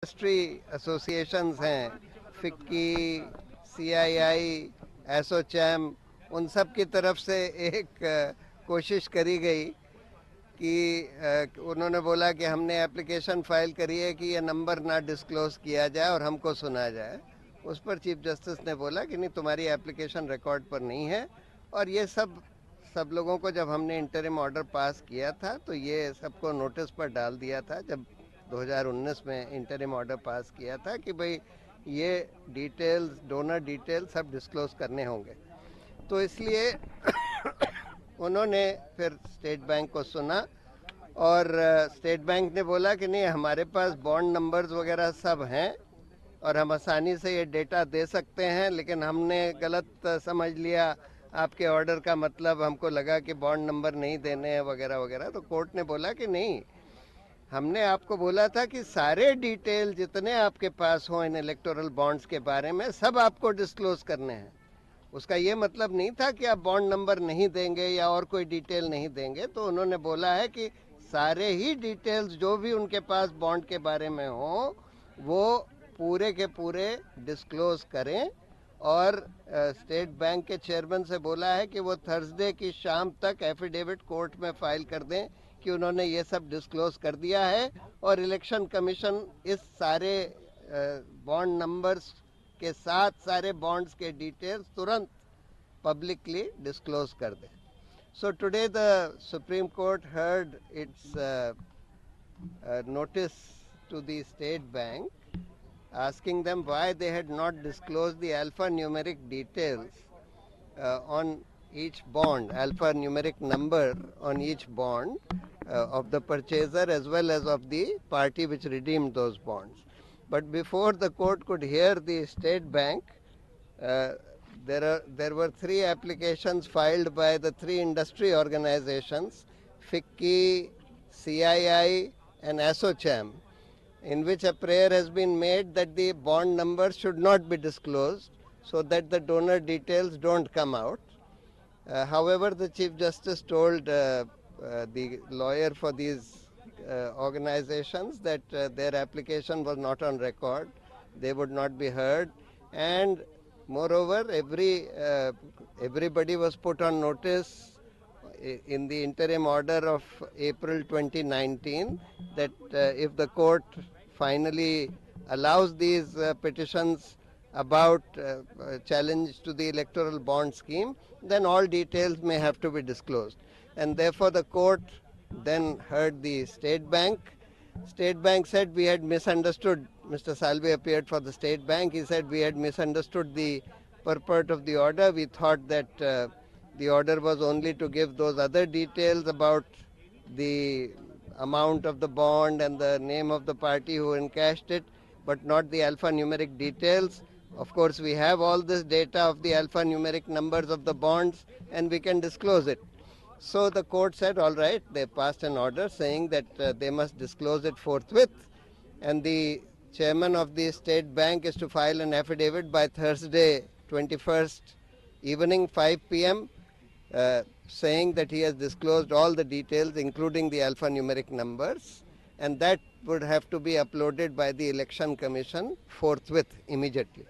Industry associations हैं, FICCI, CII, ASSOCHAM, उन सब की तरफ से एक कोशिश करी गई कि उन्होंने बोला कि हमने एप्लीकेशन फाइल करी है कि ये नंबर ना डिस्क्लोज किया जाए और हमको सुना जाए। उस पर चीफ जस्टिस ने बोला कि नहीं, तुम्हारी एप्लीकेशन रिकॉर्ड पर नहीं है। और ये सब लोगों को जब हमने इंटरिम ऑर्डर पास किया था तो ये सबको नोटिस पर डाल दिया था, जब 2019 में इंटरिम ऑर्डर पास किया था कि भाई ये डिटेल्स, डोनर डिटेल्स सब डिस्क्लोज करने होंगे। तो इसलिए उन्होंने फिर स्टेट बैंक को सुना और स्टेट बैंक ने बोला कि नहीं, हमारे पास बॉन्ड नंबर्स वगैरह सब हैं और हम आसानी से ये डेटा दे सकते हैं, लेकिन हमने गलत समझ लिया आपके ऑर्डर का मतलब, हमको लगा कि बॉन्ड नंबर नहीं देने हैं वगैरह वगैरह। तो कोर्ट ने बोला कि नहीं, हमने आपको बोला था कि सारे डिटेल जितने आपके पास हों इन इलेक्टोरल बॉन्ड्स के बारे में सब आपको डिस्क्लोज करने हैं। उसका ये मतलब नहीं था कि आप बॉन्ड नंबर नहीं देंगे या और कोई डिटेल नहीं देंगे। तो उन्होंने बोला है कि सारे ही डिटेल्स जो भी उनके पास बॉन्ड के बारे में हो वो पूरे के पूरे डिस्क्लोज करें। और स्टेट बैंक के चेयरमैन से बोला है कि वो थर्सडे की शाम तक एफिडेविट कोर्ट में फाइल कर दें कि उन्होंने ये सब डिस्क्लोज कर दिया है और इलेक्शन कमीशन इस सारे बॉन्ड नंबर्स के साथ सारे बॉन्ड्स के डिटेल्स तुरंत पब्लिकली डिस्क्लोज कर दें। So today the Supreme Court heard its notice to the State Bank asking them why they had not disclosed the alphanumeric details on each bond, alphanumeric number on each bond of the purchaser as well as of the party which redeemed those bonds. But before the court could hear the State Bank, there were three applications filed by the three industry organizations, FICCI, CII and ASSOCHAM, in which a prayer has been made that the bond numbers should not be disclosed so that the donor details don't come out. However, the Chief Justice told the lawyer for these organizations that their application was not on record, they would not be heard, and moreover, everybody was put on notice in the interim order of April 2019 that if the court finally allows these petitions about challenge to the electoral bond scheme, then all details may have to be disclosed. And therefore the court then heard the State Bank. State Bank said we had misunderstood. Mr. Salvi appeared for the State Bank. He said we had misunderstood the purport of the order. We thought that the order was only to give those other details about the amount of the bond and the name of the party who encashed it, but not the alphanumeric details. Of course, we have all this data of the alphanumeric numbers of the bonds and we can disclose it. So the court said, all right, they passed an order saying that they must disclose it forthwith, and the chairman of the State Bank is to file an affidavit by Thursday 21st evening 5 p.m. Saying that he has disclosed all the details including the alphanumeric numbers, and that would have to be uploaded by the Election Commission forthwith, immediately.